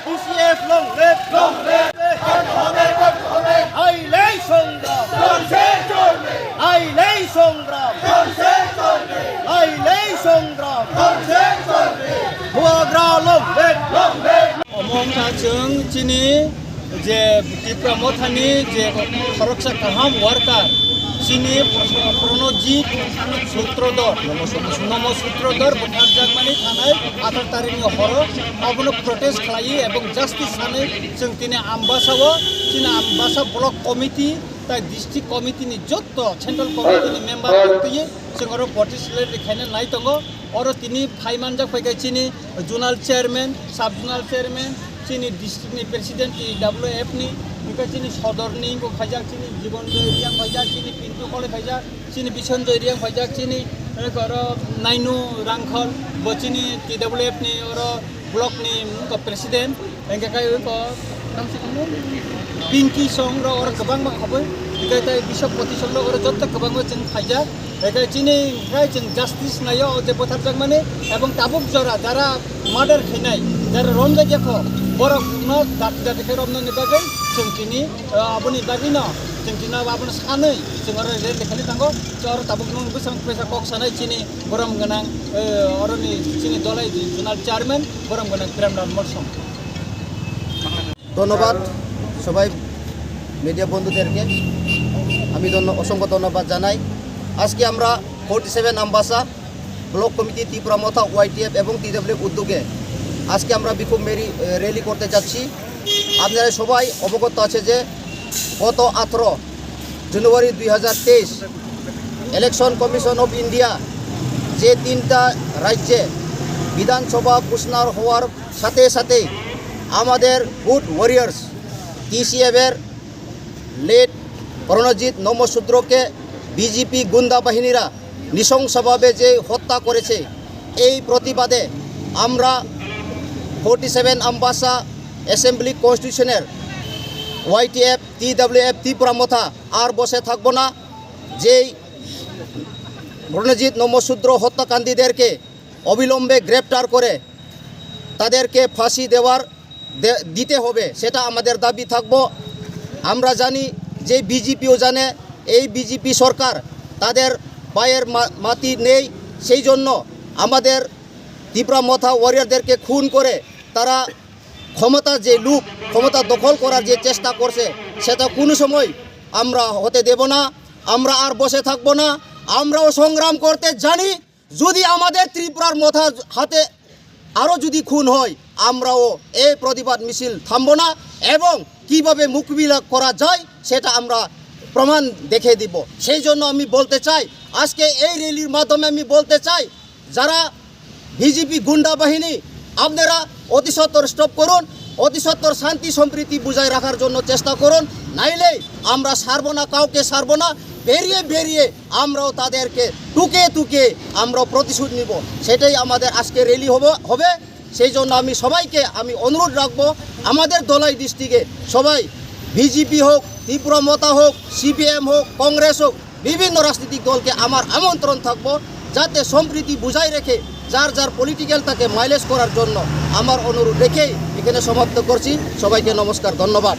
BCF long live আইলেই সংগ্রাম আইলেই সংগ্রাম আইলেই সংগ্রাম ভুয়াগ্রা long live অমংথাচং চিনি যে ত্রিপুরা মথানি যে সুরক্ষা কাহাম ওয়ার্কার চিনি প্রণজিৎ সূত্রধর নম সূত্রধর বুথার জাগমানি থানায় 18 তারিখनि हर अबनो प्रटेस्ट खालायो এবং জাস্টিস सानै जों दिनै आम्बासाव चिना आम्बासा ब्लक कमिटि ता डिस्ट्रिक्ट कमिटिनि जत्त सेन्ट्रल कमिटिनि मेम्बार फैयो जों आरो पार्टिसिपेट देखायनो नाय दङ आरो तिनि फाइमानजा फैगाय चिनि जोनाल चेयारमैन सब जोनाल चेयारमैन चिनी डिस्ट्रिक्टनि प्रेसिडेंट WF नि इनका चिनी सदरनि को खाइजाक चिनी जीवन जयरियां खाइजाक चिनी पिंटू कले खाइजाक चिनी बिसन जयरियां खाइजाक चिनी आरो नाइनु रांखल बचिनी TWF नि आरो ब्लॉक नि को प्रेसिडेंट इनका काय को नाम से पिंकी संग्र और गोबां माखाबो इनका ताय बिशपपति संग्र और जत्त गोबां जों खाइजाक इनका चिनी काय जों जस्टिस नायो जे बोथार जगमाने एवं ताबुक जरा जारा मार्डर खैनाय जारा रमजागियाखौ बरफनो दाखिदाखै रमनो बागै जों दिनै आबोनि बागैनो जों दिनै आबोनो सानै जों आरो लेखानि थांगौ आरो ताबुकनो बेसेबां फैसा कक सानै चिनि गरम गोनां अरनि चिनि दलाय जोनाल चेयारमैन गरम गोनां प्रेमराम मरसम ধন্যবাদ সবাই মিডিয়া বন্ধুদেরকে আমি অসংখ্য ধন্যবাদ জানাই আজকে আমরা 47 আম্বাসা ব্লক কমিটি ত্রিপুরা মথা YTF এবং TWF উদ্যোগে আজকে আমরা বিক্ষোভ র্যালি করতে যাচ্ছি আপনারা সবাই অবগত আছে যে গত 18 জানুয়ারি 2023 ইলেকশন কমিশন অফ ইন্ডিয়া যে 3টা রাজ্যে বিধানসভা ঘোষণা হওয়ার সাথে সাথে আমাদের গুড ওয়ারিয়ার্স TCF এর লেট প্রণজিৎ নমশূদ্রকে বিজেপি গুন্ডা বাহিনীরা নৃশংসভাবে যে হত্যা করেছে এই প্রতিবাদে আমরা 47 আম্বাসা অ্যাসেম্বলি কনস্টিটিউশনের YTF TWF ত্রিপুরা মথা আর বসে থাকবো না যেই প্রণজিৎ নমশূদ্র হত্যাকাণ্ডীদেরকে অবিলম্বে গ্রেপ্তার করে তাদেরকে ফাঁসি দিতে হবে সেটা আমাদের দাবি থাকবো আমরা জানি যে বিজেপিও জানে এই বিজেপি সরকার তাদের পায়ের মাটি নেই সেই জন্য আমাদের ত্রিপুরা মথা ওয়ারিয়ারদেরকে খুন করে তারা ক্ষমতা দখল করার যে চেষ্টা করছে সেটা কোনো সময় আমরা হতে দেব না আমরা আর বসে থাকবো না আমরাও সংগ্রাম করতে জানি যদি আমাদের ত্রিপুরার মথা হাতে আরও যদি খুন হয় আমরাও এই প্রতিবাদ মিছিল থামব না এবং কিভাবে মোকাবিলা করা যায় সেটা আমরা প্রমাণ দেখে দিব সেই জন্য আমি বলতে চাই আজকে এই র্যালির মাধ্যমে আমি বলতে চাই যারা বিজেপি গুন্ডা বাহিনী আপনারা অতি সত্বর স্টপ করুন অতি সত্বর শান্তি সম্প্রীতি বুঝায় রাখার জন্য চেষ্টা করুন নাইলে আমরা ছাড়ব না কাউকে ছাড়ব না বেরিয়ে আমরাও তাদেরকে টুকে আমরাও প্রতিশোধ নিব সেটাই আমাদের আজকে র্যালি হবে সেই জন্য আমি সবাইকে অনুরোধ রাখবো আমাদের দলাই ডিস্ট্রিক্টে সবাই বিজেপি হোক ত্রিপুরা মথা হোক CPM হোক কংগ্রেস হোক বিভিন্ন রাজনৈতিক দলকে আমার আমন্ত্রণ থাকবো যাতে সম্প্রীতি বুঝাই রেখে যার পলিটিক্যাল তাকে মাইলেজ করার জন্য আমার অনুরোধ রেখেই এখানে সমাপ্ত করছি সবাইকে নমস্কার ধন্যবাদ।